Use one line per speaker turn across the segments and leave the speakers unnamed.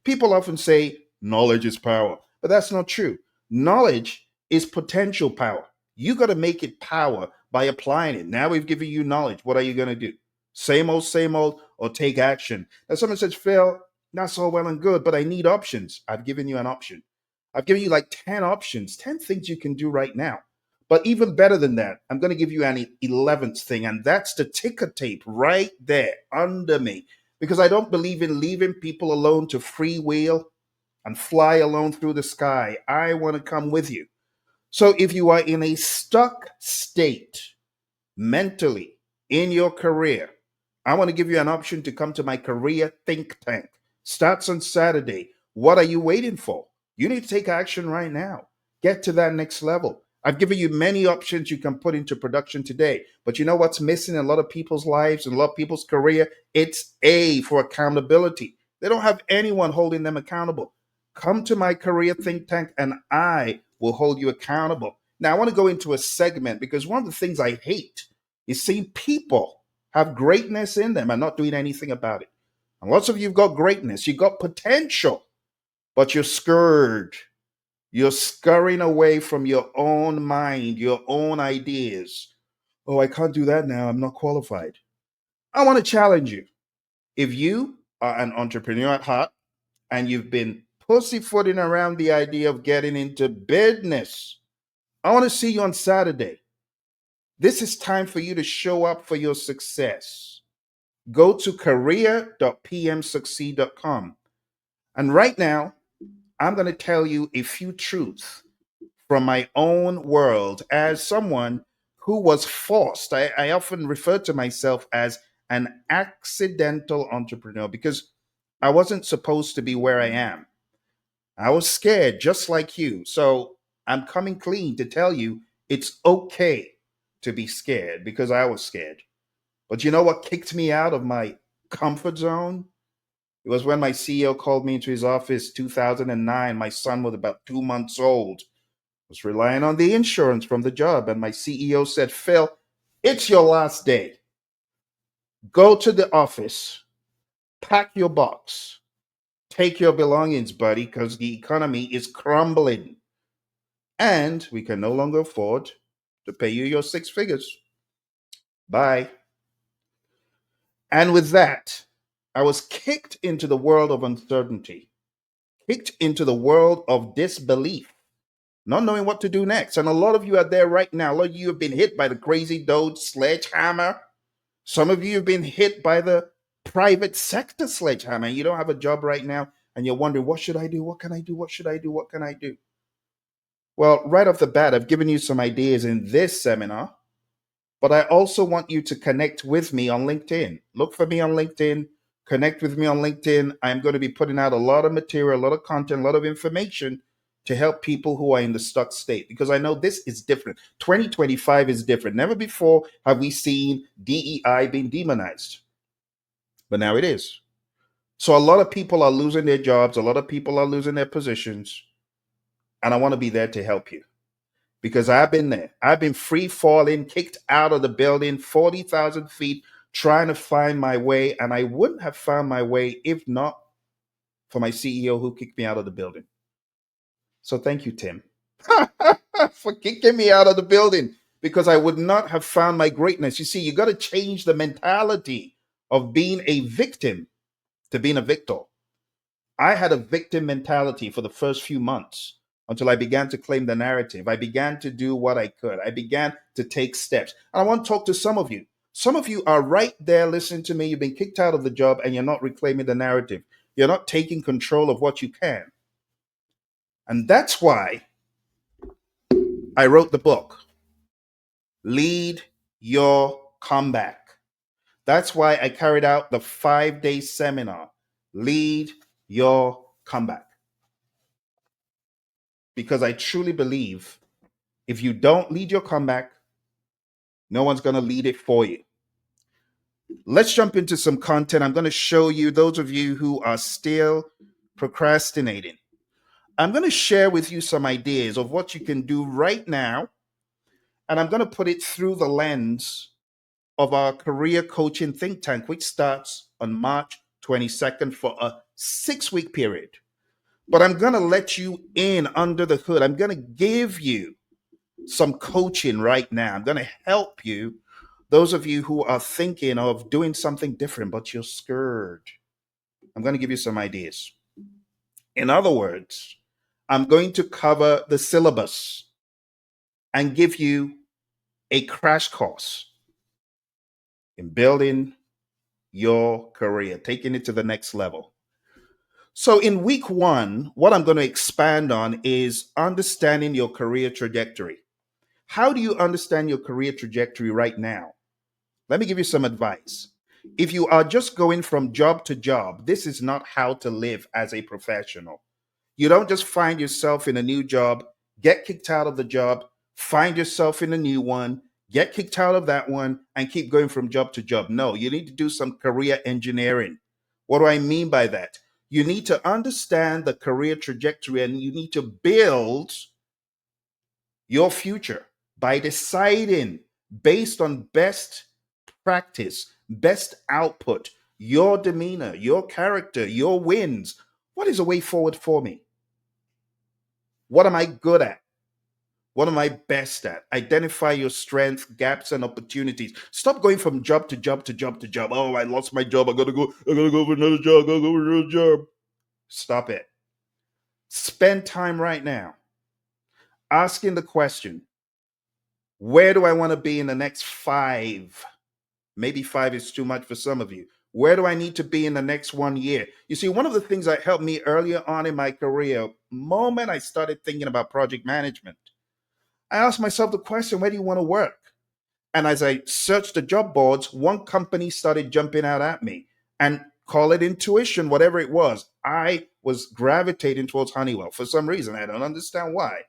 People often say knowledge is power, but that's not true. Knowledge is potential power. You got to make it power by applying it. Now we've given you knowledge. What are you going to do? Same old, or take action. Now someone says, Phil, that's all well and good, but I need options. I've given you an option. I've given you like 10 options, 10 things you can do right now. But even better than that, I'm going to give you an 11th thing, and that's the ticker tape right there under me. Because I don't believe in leaving people alone to freewheel and fly alone through the sky. I want to come with you. So if you are in a stuck state mentally in your career, I want to give you an option to come to my career think tank. Starts on Saturday. What are you waiting for? You need to take action right now. Get to that next level. I've given you many options you can put into production today. But you know what's missing in a lot of people's lives and a lot of people's career? It's A, for accountability. They don't have anyone holding them accountable. Come to my career think tank and I will hold you accountable. Now, I want to go into a segment because one of the things I hate is seeing people have greatness in them and not doing anything about it. And lots of you have got greatness, you've got potential, but you're scared. You're scurrying away from your own mind, your own ideas. Oh, I can't do that now. I'm not qualified. I want to challenge you. If you are an entrepreneur at heart and you've been pussyfooting around the idea of getting into business, I want to see you on Saturday. This is time for you to show up for your success. Go to career.pmsucceed.com. And right now, I'm going to tell you a few truths from my own world as someone who was forced. I often refer to myself as an accidental entrepreneur because I wasn't supposed to be where I am. I was scared just like you. So I'm coming clean to tell you it's okay to be scared because I was scared. But you know what kicked me out of my comfort zone? It was when my CEO called me into his office 2009. My son was about 2 months old. Was relying on the insurance from the job. And my CEO said, Phil, it's your last day. Go to the office, pack your box, take your belongings, buddy, because the economy is crumbling. And we can no longer afford to pay you your 6 figures. Bye. And with that, I was kicked into the world of uncertainty, kicked into the world of disbelief, not knowing what to do next. And a lot of you are there right now. A lot of you have been hit by the crazy Doge sledgehammer. Some of you have been hit by the private sector sledgehammer. You don't have a job right now and you're wondering, what should I do? What can I do? What should I do? What can I do? Well, right off the bat, I've given you some ideas in this seminar, but I also want you to connect with me on LinkedIn. Look for me on LinkedIn, connect with me on LinkedIn. I'm going to be putting out a lot of material, a lot of content, a lot of information to help people who are in the stuck state because I know this is different. 2025 is different. Never before have we seen DEI being demonized, but now it is. So a lot of people are losing their jobs, a lot of people are losing their positions, and I want to be there to help you because I've been there. I've been free falling, kicked out of the building, 40,000 feet, trying to find my way, and I wouldn't have found my way if not for my CEO who kicked me out of the building. So thank you, Tim, for kicking me out of the building because I would not have found my greatness. You see, you got to change the mentality of being a victim to being a victor. I had a victim mentality for the first few months until I began to claim the narrative. I began to do what I could. I began to take steps. And I want to talk to some of you. Some of you are right there listening to me. You've been kicked out of the job and you're not reclaiming the narrative. You're not taking control of what you can. And that's why I wrote the book, Lead Your Comeback. That's why I carried out the 5-day seminar, Lead Your Comeback. Because I truly believe if you don't lead your comeback, no one's going to lead it for you. Let's jump into some content. I'm going to show you, those of you who are still procrastinating, I'm going to share with you some ideas of what you can do right now. And I'm going to put it through the lens of our career coaching think tank, which starts on March 22nd for a 6-week period. But I'm going to let you in under the hood. I'm going to give you some coaching right now. I'm going to help you. Those of you who are thinking of doing something different, but you're scared, I'm going to give you some ideas. In other words, I'm going to cover the syllabus and give you a crash course in building your career, taking it to the next level. So, in week one, what I'm going to expand on is understanding your career trajectory. How do you understand your career trajectory right now? Let me give you some advice. If you are just going from job to job, this is not how to live as a professional. You don't just find yourself in a new job, get kicked out of the job, find yourself in a new one, get kicked out of that one, and keep going from job to job. No, you need to do some career engineering. What do I mean by that? You need to understand the career trajectory and you need to build your future by deciding based on best practice, best output, your demeanor, your character, your wins. What is a way forward for me? What am I good at? What am I best at? Identify your strengths, gaps, and opportunities. Stop going from job to job to job to job. Oh, I lost my job. I gotta go for another job. I gotta go for another job. Stop it. Spend time right now asking the question, where do I want to be in the next 5? Maybe 5 is too much for some of you. Where do I need to be in the next 1 year? You see, one of the things that helped me earlier on in my career, moment I started thinking about project management, I asked myself the question, where do you want to work? And as I searched the job boards, one company started jumping out at me. And call it intuition, whatever it was. I was gravitating towards Honeywell for some reason. I don't understand why.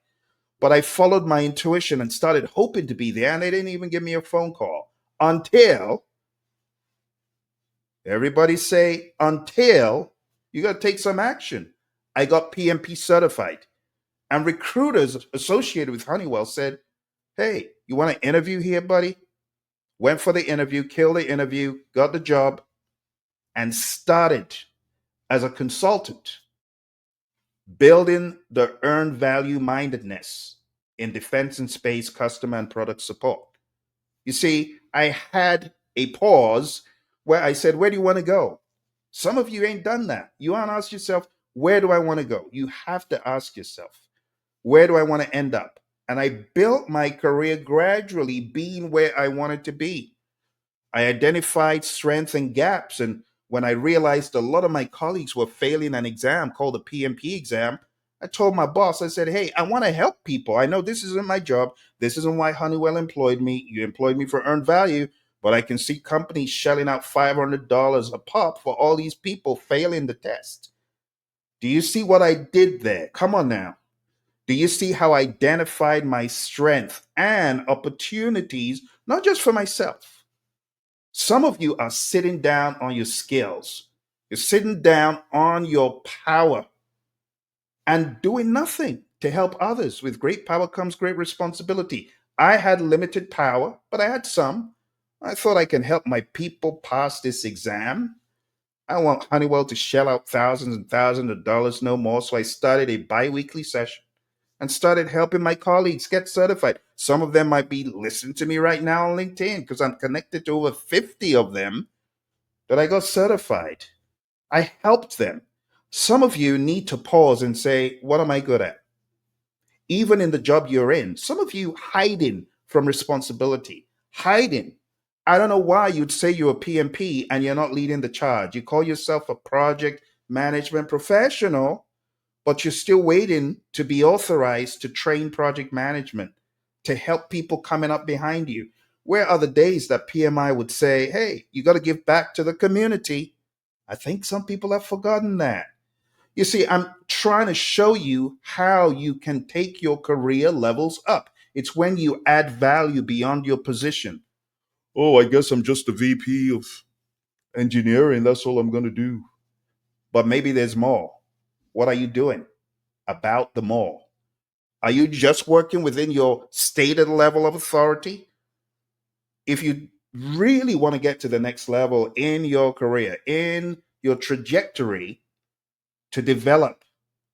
But I followed my intuition and started hoping to be there. And they didn't even give me a phone call until everybody say, until you got to take some action. I got PMP certified. And recruiters associated with Honeywell said, hey, you want to interview here, buddy? Went for the interview, killed the interview, got the job, and started as a consultant building the earned value mindedness in defense and space customer and product support. You see, I had a pause where I said, where do you want to go? Some of you ain't done that. You want to ask yourself, where do I want to go? You have to ask yourself, where do I want to end up? And I built my career gradually being where I wanted to be. I identified strengths and gaps. And when I realized a lot of my colleagues were failing an exam called the PMP exam, I told my boss, I said, hey, I want to help people. I know this isn't my job. This isn't why Honeywell employed me. You employed me for earned value, but I can see companies shelling out $500 a pop for all these people failing the test. Do you see what I did there? Come on now. Do you see how I identified my strength and opportunities, not just for myself? Some of you are sitting down on your skills. You're sitting down on your power and doing nothing to help others. With great power comes great responsibility. I had limited power, but I had some. I thought I can help my people pass this exam. I want Honeywell to shell out thousands and thousands of dollars, no more. So I started a bi-weekly session and started helping my colleagues get certified. Some of them might be listening to me right now on LinkedIn because I'm connected to over 50 of them that I got certified. I helped them. Some of you need to pause and say, what am I good at? Even in the job you're in, some of you hiding from responsibility, hiding. I don't know why you'd say you're a PMP and you're not leading the charge. You call yourself a project management professional, but you're still waiting to be authorized to train project management, to help people coming up behind you. Where are the days that PMI would say, hey, you got to give back to the community? I think some people have forgotten that. You see, I'm trying to show you how you can take your career levels up. It's when you add value beyond your position. Oh, I guess I'm just a VP of engineering. That's all I'm going to do. But maybe there's more. What are you doing about the more? Are you just working within your stated level of authority? If you really want to get to the next level in your career, in your trajectory, to develop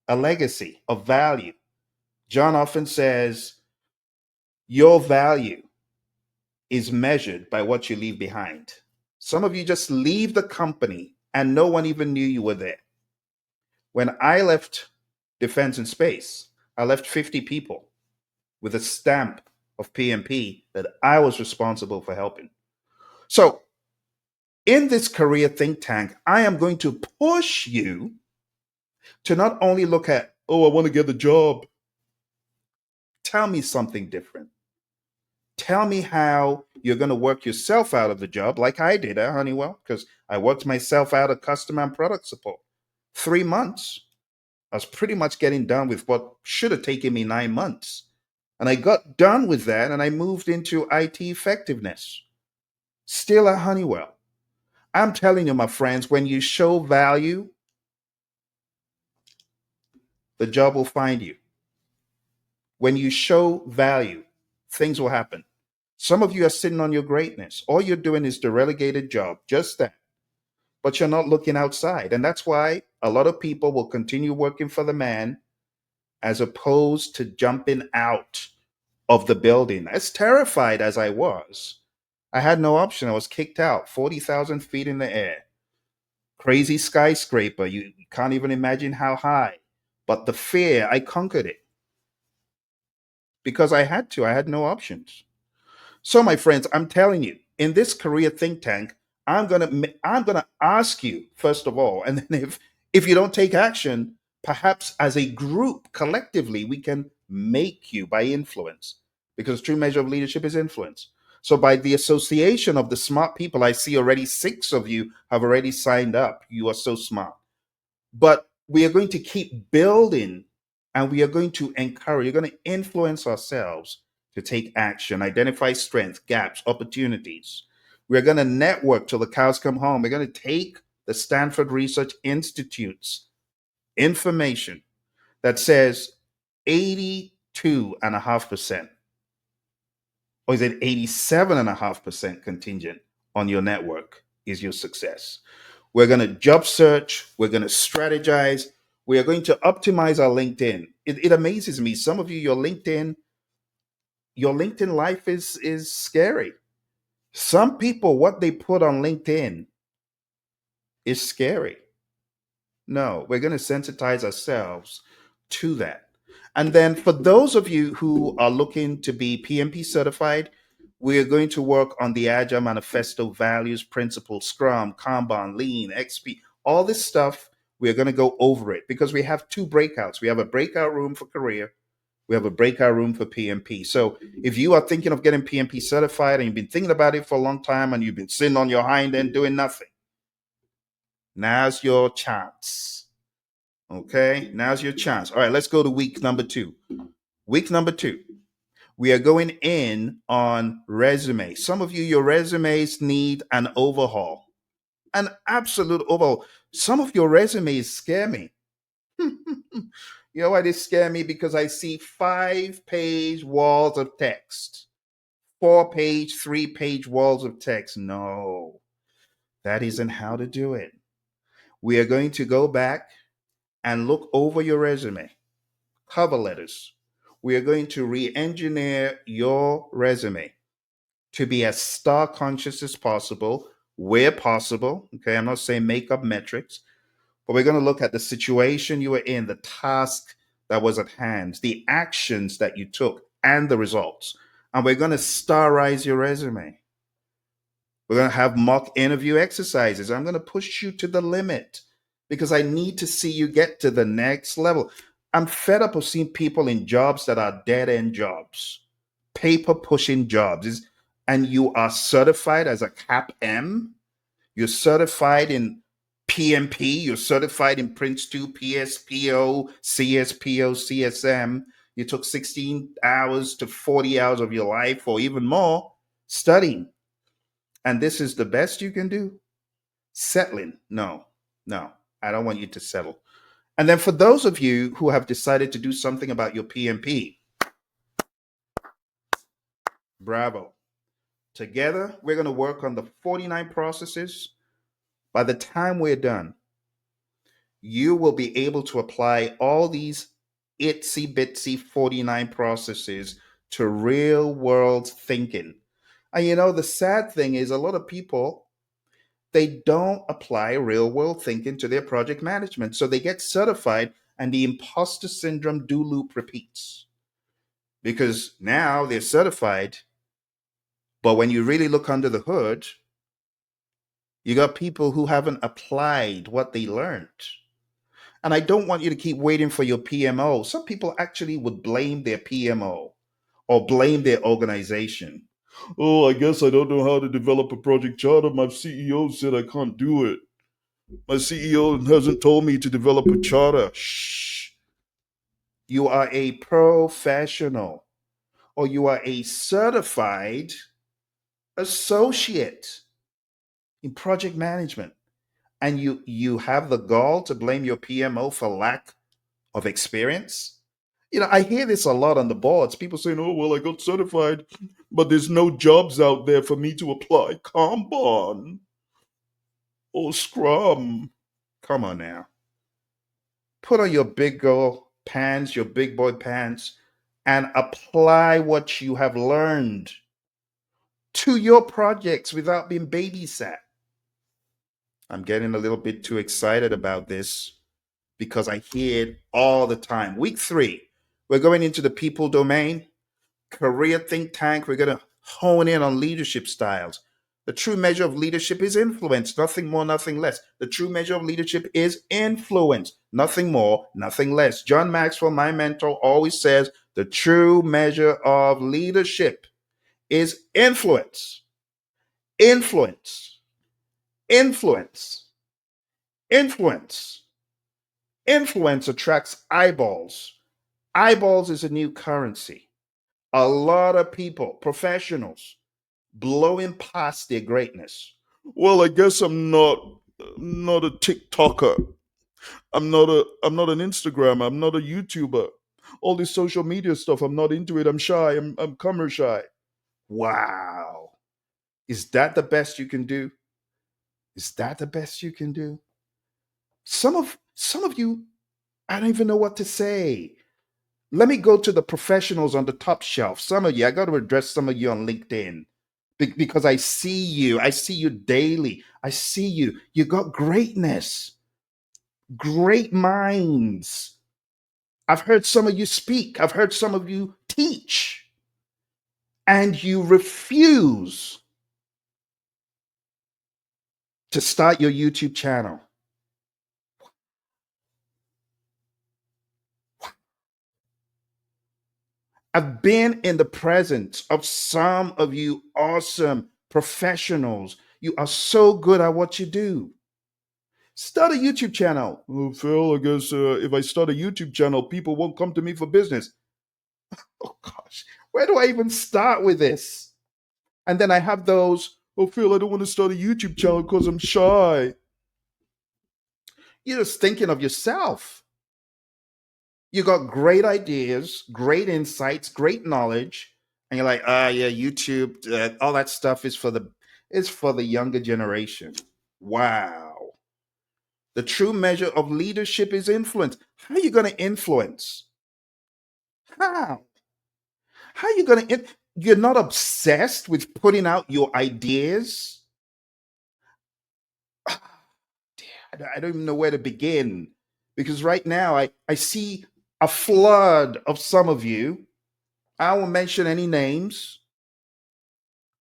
a legacy of value. John often says, your value is measured by what you leave behind. Some of you just leave the company and no one even knew you were there. When I left Defense and Space, I left 50 people with a stamp of PMP that I was responsible for helping. So, in this career think tank, I am going to push you to not only look at, oh, I want to get the job. Tell me something different. Tell me how you're going to work yourself out of the job, like I did at Honeywell, because I worked myself out of customer and product support. 3 months, I was pretty much getting done with what should have taken me 9 months. And I got done with that and I moved into IT effectiveness, still at Honeywell. I'm telling you, my friends, when you show value, the job will find you. When you show value, things will happen. Some of you are sitting on your greatness. All you're doing is the relegated job, just that. But you're not looking outside. And that's why a lot of people will continue working for the man as opposed to jumping out of the building. As terrified as I was, I had no option. I was kicked out, 40,000 feet in the air. Crazy skyscraper. You can't even imagine how high. But the fear, I conquered it because I had to. I had no options. So, my friends, I'm telling you, in this career think tank, I'm gonna ask you first of all, and then if you don't take action, perhaps as a group, collectively, we can make you by influence, because true measure of leadership is influence. So, by the association of the smart people, I see already 6 of you have already signed up. You are so smart. But we are going to keep building and we are going to encourage, you're going to influence ourselves to take action, identify strengths, gaps, opportunities. We're going to network till the cows come home. We're going to take the Stanford Research Institute's information that says 82.5%, or is it 87.5% contingent on your network is your success. We're going to job search. We're going to strategize. We are going to optimize our LinkedIn. It amazes me. Some of you, your LinkedIn life is scary. Some people, what they put on LinkedIn is scary. No, we're going to sensitize ourselves to that. And then for those of you who are looking to be PMP certified, we are going to work on the Agile Manifesto values, principles, Scrum, Kanban, Lean, XP, all this stuff. We're going to go over it because we have 2 breakouts. We have a breakout room for career. We have a breakout room for PMP. So if you are thinking of getting PMP certified and you've been thinking about it for a long time and you've been sitting on your hind end doing nothing, now's your chance. Okay, now's your chance. All right, let's go to week number 2. Week number 2, we are going in on resume. Some of you, your resumes need an overhaul, an absolute overhaul. Some of your resumes scare me. You know why they scare me? Because I see 5-page walls of text, 4-page, 3-page walls of text. No, that isn't how to do it. We are going to go back and look over your resume, cover letters. We are going to re-engineer your resume to be as star conscious as possible, where possible. Okay, I'm not saying make up metrics, but we're going to look at the situation you were in, the task that was at hand, the actions that you took, and the results. And we're going to starize your resume. We're going to have mock interview exercises. I'm going to push you to the limit because I need to see you get to the next level. I'm fed up of seeing people in jobs that are dead end jobs, paper pushing jobs. And you are certified as a CAP M. You're certified in PMP. You're certified in Prince 2, PSPO, CSPO, CSM. You took 16 hours to 40 hours of your life or even more studying. And this is the best you can do? Settling. No, no, I don't want you to settle. And then for those of you who have decided to do something about your PMP, bravo. Together, we're going to work on the 49 processes. By the time we're done, you will be able to apply all these itsy bitsy 49 processes to real world thinking. And the sad thing is, a lot of people, they don't apply real world thinking to their project management. So they get certified and the imposter syndrome do loop repeats because now they're certified. But when you really look under the hood, you got people who haven't applied what they learned. And I don't want you to keep waiting for your PMO. Some people actually would blame their PMO or blame their organization. Oh, I guess I don't know how to develop a project charter. My CEO said I can't do it. My CEO hasn't told me to develop a charter. Shh. You are a professional or you are a certified associate in project management. And you have the gall to blame your PMO for lack of experience. I hear this a lot on the boards. People saying, "Oh, well, I got certified, but there's no jobs out there for me to apply Kanban or Scrum." Come on now. Put on your big girl pants, your big boy pants, and apply what you have learned to your projects without being babysat. I'm getting a little bit too excited about this because I hear it all the time. Week 3, we're going into the people domain, career think tank. We're going to hone in on leadership styles. The true measure of leadership is influence, nothing more, nothing less. The true measure of leadership is influence, nothing more, nothing less. John Maxwell, my mentor, always says the true measure of leadership is influence, influence, influence, influence. Influence attracts eyeballs. Eyeballs is a new currency. A lot of people, professionals, blowing past their greatness. Well, I guess I'm not a TikToker. I'm not an Instagrammer. I'm not a YouTuber. All this social media stuff, I'm not into it. I'm shy. I'm camera shy. Wow. Is that the best you can do? Is that the best you can do? Some of you, I don't even know what to say. Let me go to the professionals on the top shelf. Some of you, I got to address some of you on LinkedIn because I see you. I see you daily. I see you. You got greatness, great minds. I've heard some of you speak. I've heard some of you teach, and you refuse to start your YouTube channel. I've been in the presence of some of you awesome professionals. You are so good at what you do. Start a YouTube channel. Oh, Phil, I guess if I start a YouTube channel, people won't come to me for business. Oh, gosh. Where do I even start with this? And then I have those, oh, Phil, I don't want to start a YouTube channel because I'm shy. You're just thinking of yourself. You got great ideas, great insights, great knowledge, and you're like, yeah, YouTube, all that stuff is for the younger generation. Wow. The true measure of leadership is influence. How are you going to influence? How? How are you going to? You're not obsessed with putting out your ideas. I don't even know where to begin because right now I see a flood of some of you. I won't mention any names,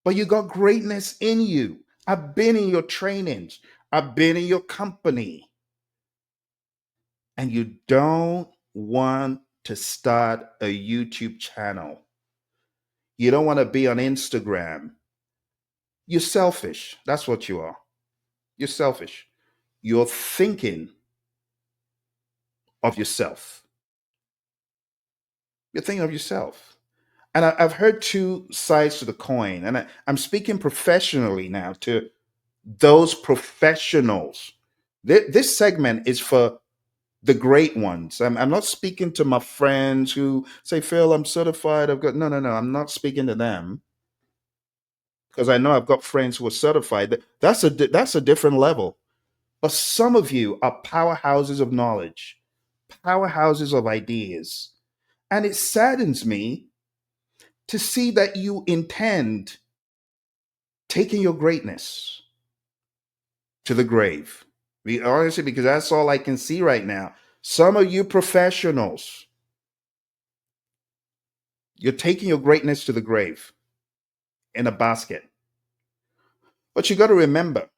but you got greatness in you. I've been in your trainings, I've been in your company, and you don't want to start a YouTube channel. You don't want to be on Instagram. You're selfish. That's what you are. You're selfish. You're thinking of yourself. You're thinking of yourself. And I've heard two sides to the coin. And I'm speaking professionally now to those professionals. This segment is for the great ones. I'm not speaking to my friends who say, Phil, I'm certified. I've got, no, no, no. I'm not speaking to them because I know I've got friends who are certified. That's a different level. But some of you are powerhouses of knowledge, powerhouses of ideas. And it saddens me to see that you intend taking your greatness to the grave. Honestly, because that's all I can see right now. Some of you professionals, you're taking your greatness to the grave in a basket. But you got to remember,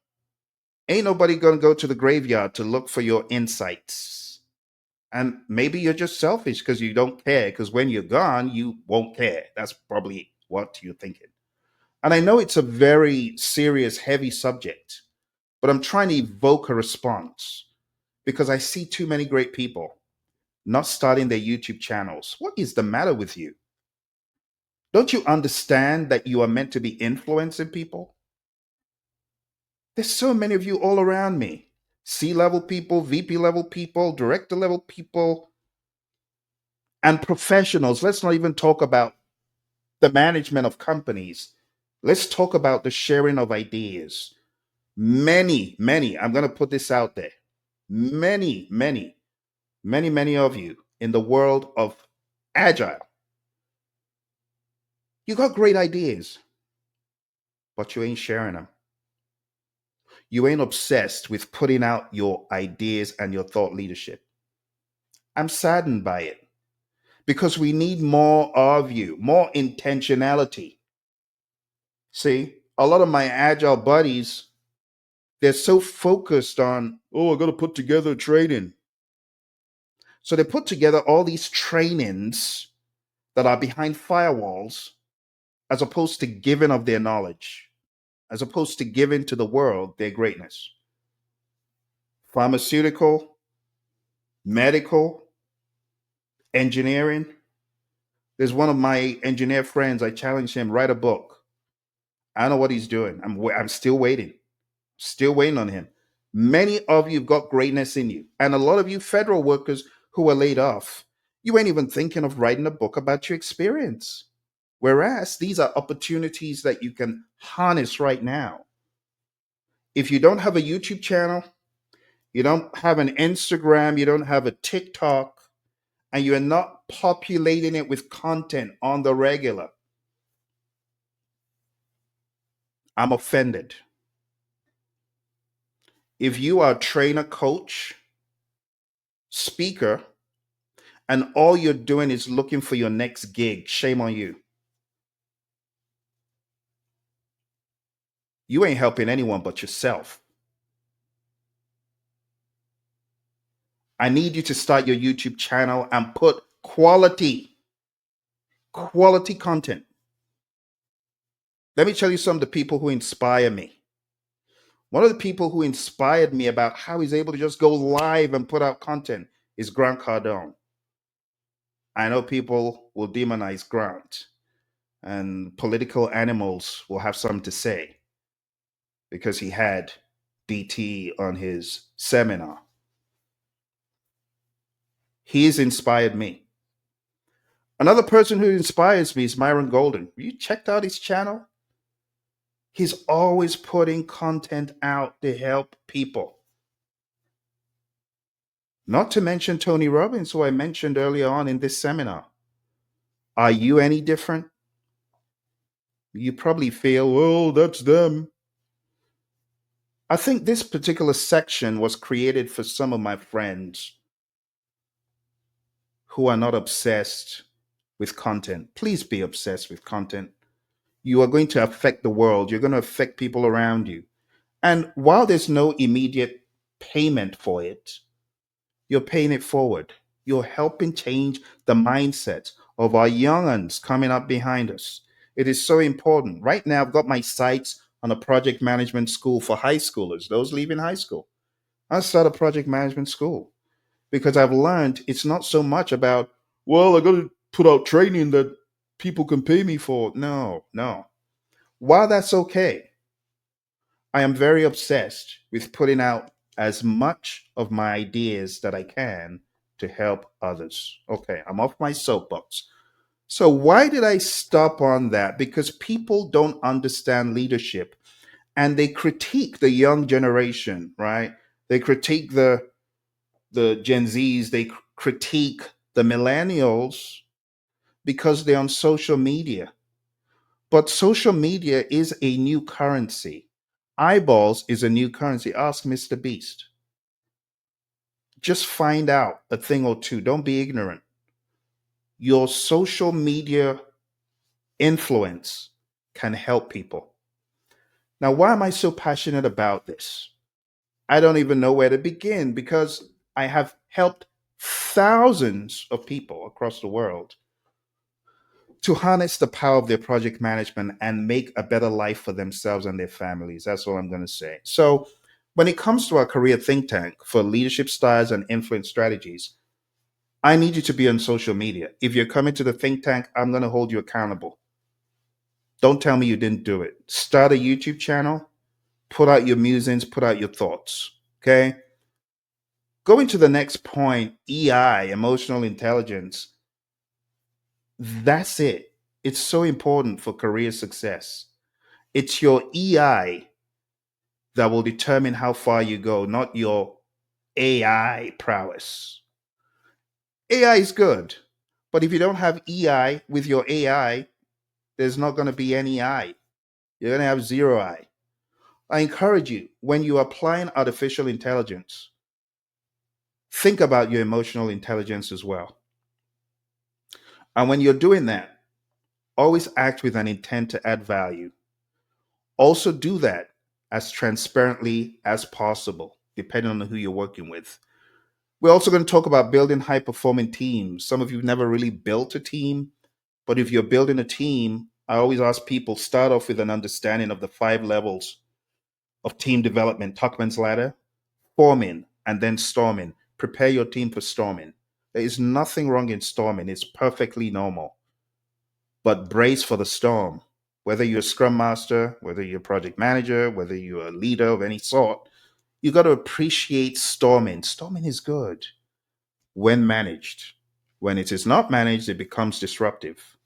ain't nobody going to go to the graveyard to look for your insights. And maybe you're just selfish because you don't care, because when you're gone, you won't care. That's probably what you're thinking. And I know it's a very serious, heavy subject, but I'm trying to evoke a response because I see too many great people not starting their YouTube channels. What is the matter with you? Don't you understand that you are meant to be influencing people? There's so many of you all around me. C level people, VP level people, director level people, and professionals. Let's not even talk about the management of companies. Let's talk about the sharing of ideas. Many, I'm going to put this out there. Many of you in the world of agile, you got great ideas, but you ain't sharing them. You ain't obsessed with putting out your ideas and your thought leadership. I'm saddened by it because we need more of you, more intentionality. See, a lot of my agile buddies, they're so focused on, oh, I got to put together training. So they put together all these trainings that are behind firewalls as opposed to giving of their knowledge, as opposed to giving to the world their greatness. Pharmaceutical, medical, engineering. There's one of my engineer friends. I challenged him, write a book. I don't know what he's doing. I'm still waiting on him. Many of you have got greatness in you. And a lot of you federal workers who are laid off, you ain't even thinking of writing a book about your experience. Whereas these are opportunities that you can harness right now. If you don't have a YouTube channel, you don't have an Instagram, you don't have a TikTok, and you're not populating it with content on the regular, I'm offended. If you are a trainer, coach, speaker, and all you're doing is looking for your next gig, shame on you. You ain't helping anyone but yourself. I need you to start your YouTube channel and put quality content. Let me tell you some of the people who inspire me. One of the people who inspired me about how he's able to just go live and put out content is Grant Cardone. I know people will demonize Grant and political animals will have something to say because he had DT on his seminar. He's inspired me. Another person who inspires me is Myron Golden. You checked out his channel? He's always putting content out to help people. Not to mention Tony Robbins, who I mentioned earlier on in this seminar. Are you any different? You probably feel, well, that's them. I think this particular section was created for some of my friends who are not obsessed with content. Please be obsessed with content. You are going to affect the world, you're going to affect people around you. And while there's no immediate payment for it, you're paying it forward. You're helping change the mindset of our young uns coming up behind us. It is so important. Right now, I've got my sights on a project management school for high schoolers, those leaving high school. I'll start a project management school because I've learned it's not so much about, well, I got to put out training that people can pay me for. No. While that's okay, I am very obsessed with putting out as much of my ideas that I can to help others. Okay, I'm off my soapbox. So, why did I stop on that? Because people don't understand leadership and they critique the young generation, right? They critique the Gen Zs, they critique the millennials because they're on social media. But social media is a new currency. Eyeballs is a new currency. Ask Mr. Beast. Just find out a thing or two. Don't be ignorant. Your social media influence can help people. Now, why am I so passionate about this? I don't even know where to begin because I have helped thousands of people across the world to harness the power of their project management and make a better life for themselves and their families. That's all I'm going to say. So, when it comes to our career think tank for leadership styles and influence strategies, I need you to be on social media. If you're coming to the think tank, I'm going to hold you accountable. Don't tell me you didn't do it. Start a YouTube channel, put out your musings, put out your thoughts. Okay. Going to the next point, EI, emotional intelligence. That's it. It's so important for career success. It's your EI that will determine how far you go, not your AI prowess. AI is good, but if you don't have EI with your AI, there's not going to be any I. You're going to have zero I encourage you, when you're applying artificial intelligence, think about your emotional intelligence as well. And when you're doing that, always act with an intent to add value. Also, do that as transparently as possible, depending on who you're working with. We're also going to talk about building high performing teams. Some of you have never really built a team, but if you're building a team, I always ask people start off with an understanding of the 5 levels of team development, Tuckman's ladder, forming, and then storming. Prepare your team for storming. There is nothing wrong in storming, it's perfectly normal. But brace for the storm. Whether you're a scrum master, whether you're a project manager, whether you're a leader of any sort, you got to appreciate storming. Storming is good when managed. When it is not managed, it becomes disruptive.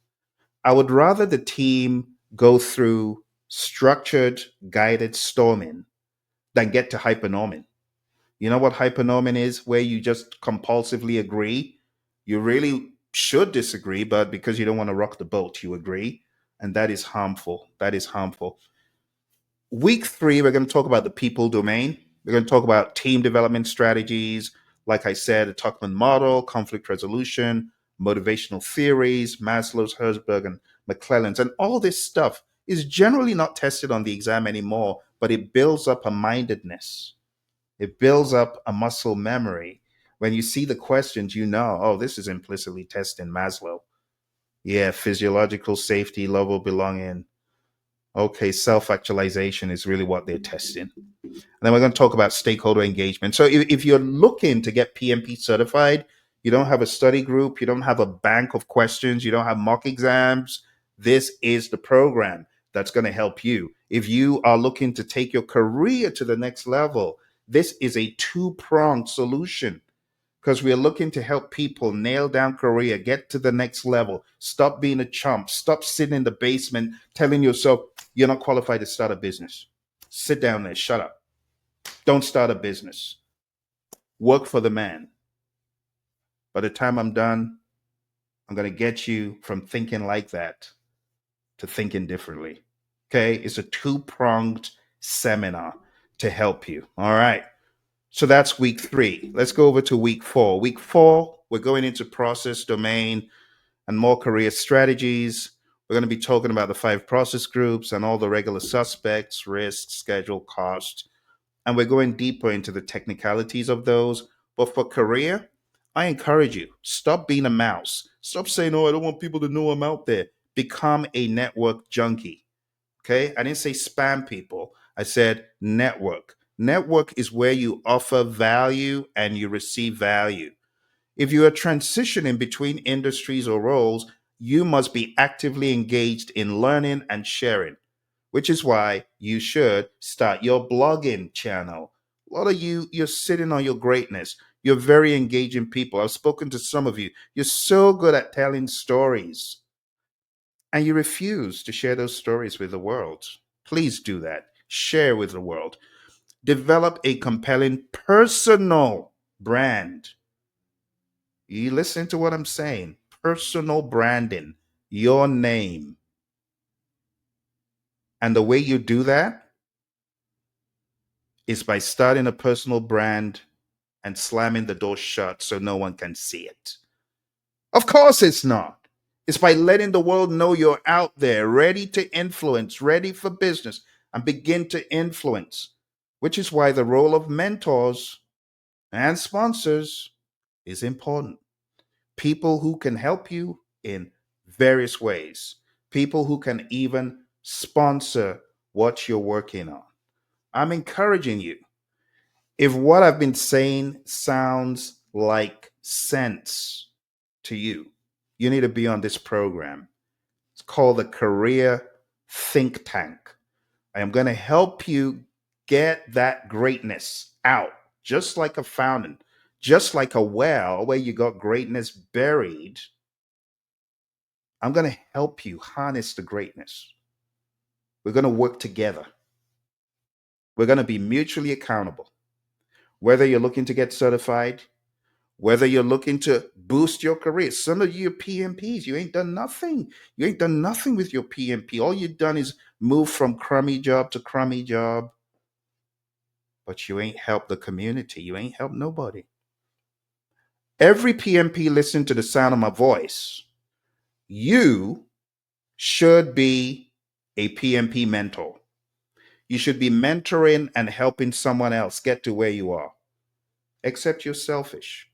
I would rather the team go through structured, guided storming than get to hypernorming. You know what hypernorming is? Where you just compulsively agree. You really should disagree, but because you don't want to rock the boat, you agree. And that is harmful. That is harmful. Week 3, we're going to talk about the people domain. We're going to talk about team development strategies. Like I said, the Tuckman model, conflict resolution, motivational theories, Maslow's, Herzberg, and McClellan's. And all this stuff is generally not tested on the exam anymore, but it builds up a mindedness. It builds up a muscle memory. When you see the questions, you know, oh, this is implicitly testing Maslow. Yeah, physiological safety, love of belonging. Okay, self actualization is really what they're testing. And then we're going to talk about stakeholder engagement. So if you're looking to get PMP certified, you don't have a study group, you don't have a bank of questions, you don't have mock exams, this is the program that's going to help you. If you are looking to take your career to the next level, this is a two-pronged solution because we are looking to help people nail down career, get to the next level, stop being a chump, stop sitting in the basement telling yourself you're not qualified to start a business. Sit down there, shut up. Don't start a business. Work for the man. By the time I'm done, I'm going to get you from thinking like that to thinking differently. Okay? It's a two-pronged seminar to help you. All right. So that's week 3. Let's go over to week 4. Week 4, we're going into process, domain, and more career strategies. We're going to be talking about the 5 process groups and all the regular suspects, risk, schedule, cost. And we're going deeper into the technicalities of those. But for career, I encourage you, stop being a mouse. Stop saying, oh, I don't want people to know I'm out there. Become a network junkie. Okay. I didn't say spam people. I said network. Network is where you offer value and you receive value. If you are transitioning between industries or roles, you must be actively engaged in learning and sharing, which is why you should start your blogging channel. A lot of you, you're sitting on your greatness. You're very engaging people. I've spoken to some of you. You're so good at telling stories and you refuse to share those stories with the world. Please do that. Share with the world. Develop a compelling personal brand. You listen to what I'm saying. Personal branding, your name. And the way you do that is by starting a personal brand and slamming the door shut so no one can see it. Of course, it's not. It's by letting the world know you're out there, ready to influence, ready for business, and begin to influence, which is why the role of mentors and sponsors is important. People who can help you in various ways, people who can even sponsor what you're working on. I'm encouraging you. If what I've been saying sounds like sense to you, you need to be on this program. It's called the Career Think Tank. I am going to help you get that greatness out, just like a fountain, just like a well where you got greatness buried. I'm going to help you harness the greatness. We're going to work together. We're going to be mutually accountable. Whether you're looking to get certified, whether you're looking to boost your career. Some of you are PMPs, you ain't done nothing. You ain't done nothing with your PMP. All you've done is move from crummy job to crummy job, but you ain't helped the community. You ain't helped nobody. Every PMP listen to the sound of my voice. You should be a PMP mentor. You should be mentoring and helping someone else get to where you are, except you're selfish.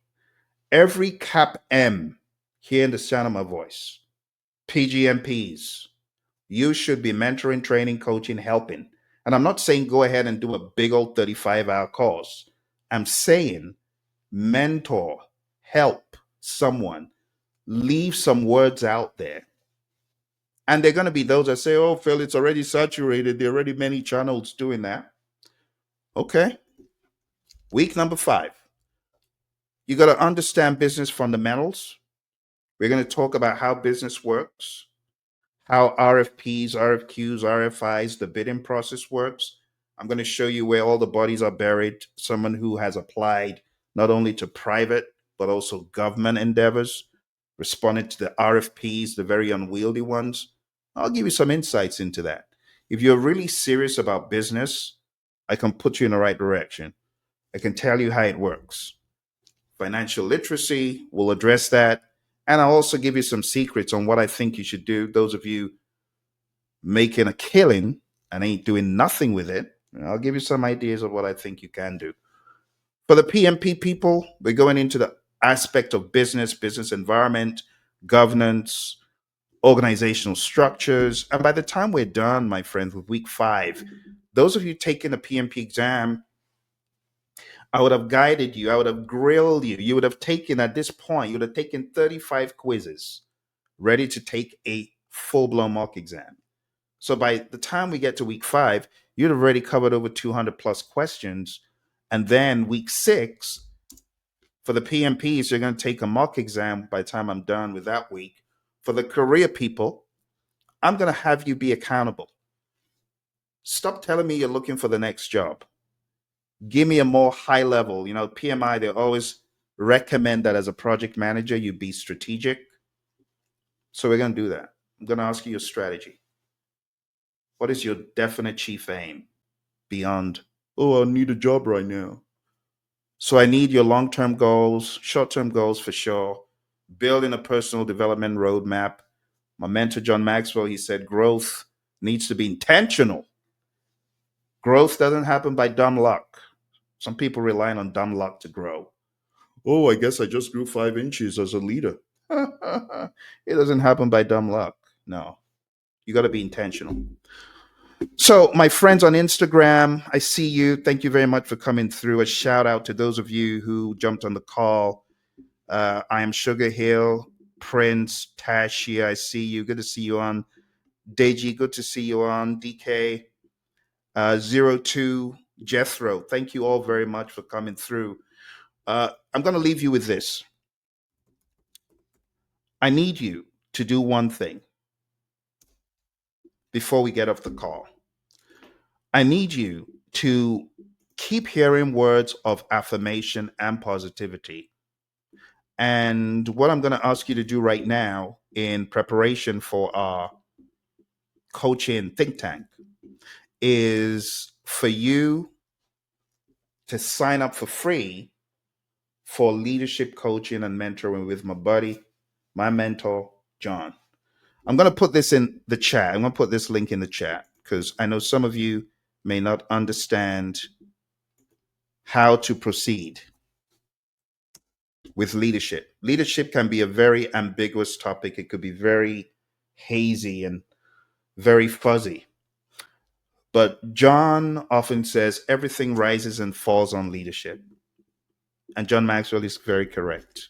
Every Cap M hearing the sound of my voice, PGMPs, you should be mentoring, training, coaching, helping. And I'm not saying go ahead and do a big old 35-hour course. I'm saying mentor, help someone, leave some words out there. And they're going to be those that say, oh, Phil, it's already saturated. There are already many channels doing that. Okay. Week number 5. You got to understand business fundamentals. We're going to talk about how business works, how RFPs, RFQs, RFIs, the bidding process works. I'm going to show you where all the bodies are buried. Someone who has applied not only to private, but also government endeavors, responded to the RFPs, the very unwieldy ones. I'll give you some insights into that. If you're really serious about business, I can put you in the right direction. I can tell you how it works. Financial literacy will address that. And I'll also give you some secrets on what I think you should do. Those of you making a killing and ain't doing nothing with it, I'll give you some ideas of what I think you can do. For the PMP people, we're going into the aspect of business, business environment, governance, organizational structures. And by the time we're done, my friends, with week 5, those of you taking the PMP exam, I would have guided you, I would have grilled you. You would have taken, at this point, you would have taken 35 quizzes ready to take a full blown mock exam. So by the time we get to week 5, you'd have already covered over 200 plus questions. And then week 6, for the PMPs, you're going to take a mock exam by the time I'm done with that week. For the career people, I'm going to have you be accountable. Stop telling me you're looking for the next job. Give me a more high level. PMI, they always recommend that as a project manager, you be strategic. So we're going to do that. I'm going to ask you your strategy. What is your definite chief aim beyond, oh, I need a job right now? So I need your long term goals, short term goals for sure, building a personal development roadmap. My mentor, John Maxwell, he said growth needs to be intentional. Growth doesn't happen by dumb luck. Some people rely on dumb luck to grow. Oh, I guess I just grew 5 inches as a leader. It doesn't happen by dumb luck. No, you got to be intentional. So, my friends on Instagram, I see you. Thank you very much for coming through. A shout out to those of you who jumped on the call. I am Sugar Hill, Prince, Tashi. I see you. Good to see you on. Deji, good to see you on. DK, 02, Jethro. Thank you all very much for coming through. I'm going to leave you with this. I need you to do one thing before we get off the call. I need you to keep hearing words of affirmation and positivity. And what I'm going to ask you to do right now in preparation for our coaching think tank is for you to sign up for free for leadership coaching and mentoring with my buddy, my mentor, John. I'm going to put this in the chat. I'm going to put this link in the chat because I know some of you may not understand how to proceed with leadership. Leadership can be a very ambiguous topic, it could be very hazy and very fuzzy. But John often says everything rises and falls on leadership. And John Maxwell is very correct.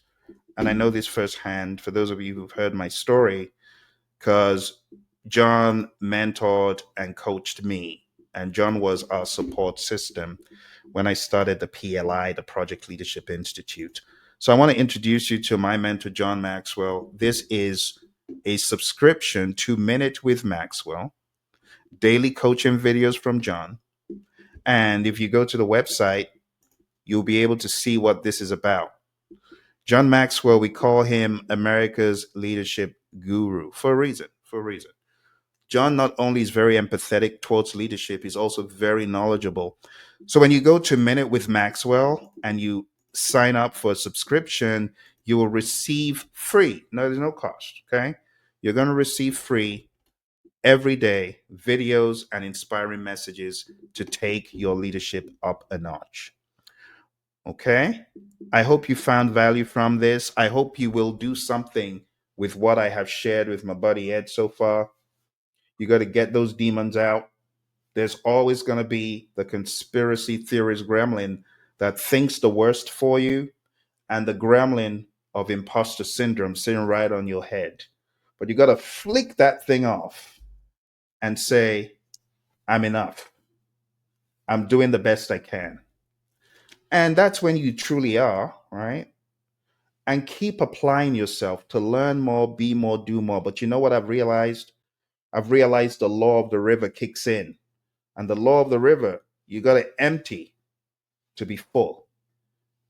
And I know this firsthand for those of you who've heard my story, because John mentored and coached me. And John was our support system when I started the PLI, the Project Leadership Institute. So I want to introduce you to my mentor, John Maxwell. This is a subscription to Minute with Maxwell, daily coaching videos from John. And if you go to the website, you'll be able to see what this is about. John Maxwell, we call him America's leadership guru for a reason. For a reason. John not only is very empathetic towards leadership, he's also very knowledgeable. So when you go to Minute with Maxwell and you sign up for a subscription, you will receive free. No, there's no cost. Okay. You're going to receive free every day videos and inspiring messages to take your leadership up a notch. Okay. I hope you found value from this. I hope you will do something with what I have shared with my buddy Ed so far. You got to get those demons out. There's always going to be the conspiracy theorist gremlin that thinks the worst for you and the gremlin of imposter syndrome sitting right on your head. But you got to flick that thing off and say, I'm enough. I'm doing the best I can. And that's when you truly are, right? And keep applying yourself to learn more, be more, do more. But you know what I've realized? I've realized the law of the river kicks in. And the law of the river, you got to empty to be full.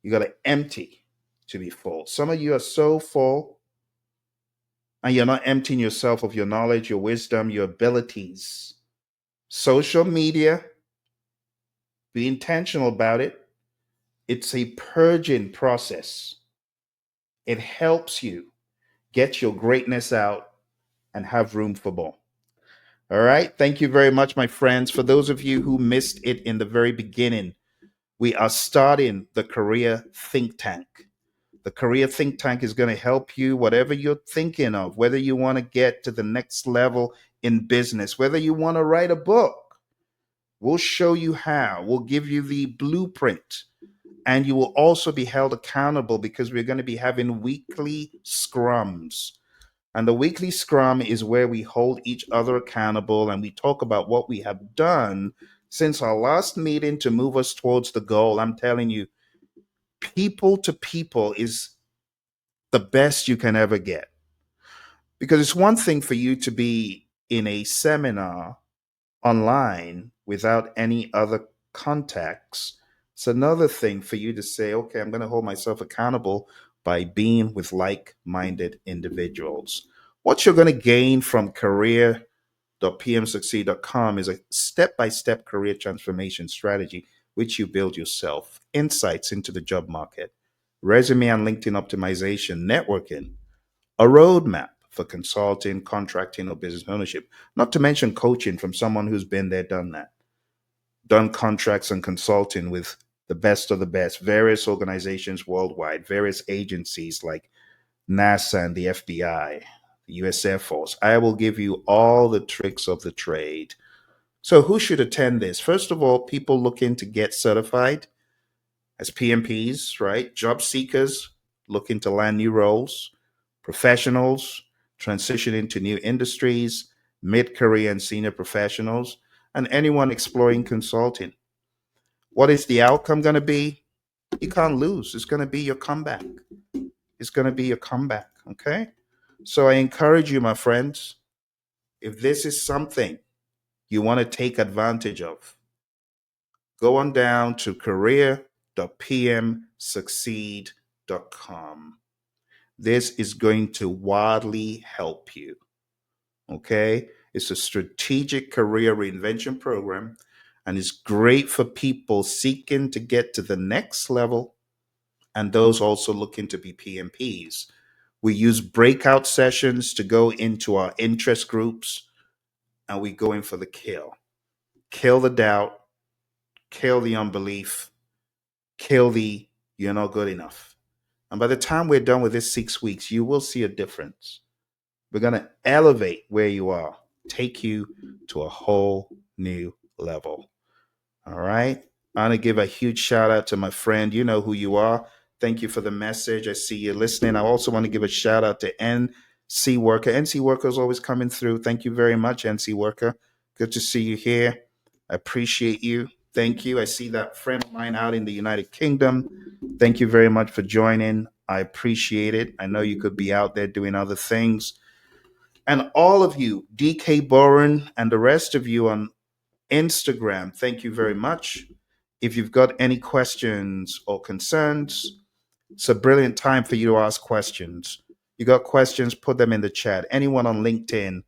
You got to empty to be full. Some of you are so full and you're not emptying yourself of your knowledge, your wisdom, your abilities. Social media, be intentional about it. It's a purging process. It helps you get your greatness out and have room for more. All right. Thank you very much, my friends. For those of you who missed it in the very beginning, we are starting the Career Think Tank. The Career Think Tank is going to help you, whatever you're thinking of, whether you want to get to the next level in business, whether you want to write a book. We'll show you how. We'll give you the blueprint. And you will also be held accountable because we're going to be having weekly scrums. And the weekly scrum is where we hold each other accountable and we talk about what we have done since our last meeting to move us towards the goal. I'm telling you, people to people is the best you can ever get. Because it's one thing for you to be in a seminar online without any other contacts. It's another thing for you to say, okay, I'm going to hold myself accountable by being with like minded individuals. What you're going to gain from career.pmsucceed.com is a step by step career transformation strategy, which you build yourself, insights into the job market, resume and LinkedIn optimization, networking, a roadmap for consulting, contracting, or business ownership, not to mention coaching from someone who's been there, done that, done contracts and consulting with the best of the best, various organizations worldwide, various agencies like NASA and the FBI, the US Air Force. I will give you all the tricks of the trade. So, who should attend this? First of all, people looking to get certified as PMPs, right? Job seekers looking to land new roles, professionals transitioning to new industries, mid career and senior professionals, and anyone exploring consulting. What is the outcome going to be? You can't lose. It's going to be your comeback. It's going to be your comeback. Okay. So I encourage you, my friends, if this is something you want to take advantage of, Go on down to career.pmsucceed.com. This is going to wildly help you. Okay? It's a strategic career reinvention program, and it's great for people seeking to get to the next level and those also looking to be PMPs. We use breakout sessions to go into our interest groups, and we go in for the kill. Kill the doubt, kill the unbelief, kill the you're not good enough. And by the time we're done with this 6 weeks, you will see a difference. We're going to elevate where you are, take you to a whole new level. All right. I want to give a huge shout out to my friend. You know who you are. Thank you for the message. I see you listening. I also want to give a shout out to NC Worker. NC Worker is always coming through. Thank you very much, NC Worker. Good to see you here. I appreciate you. Thank you. I see that friend of mine out in the United Kingdom. Thank you very much for joining. I appreciate it. I know you could be out there doing other things. And all of you, DK Boren and the rest of you on Instagram, thank you very much. If you've got any questions or concerns, it's a brilliant time for you to ask questions. You got questions, put them in the chat. Anyone on LinkedIn,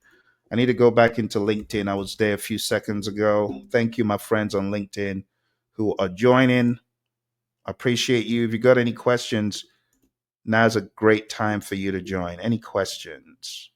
I need to go back into LinkedIn. I was there a few seconds ago. Thank you, my friends on LinkedIn who are joining. I appreciate you. If you got any questions, now's a great time for you to join. Any questions?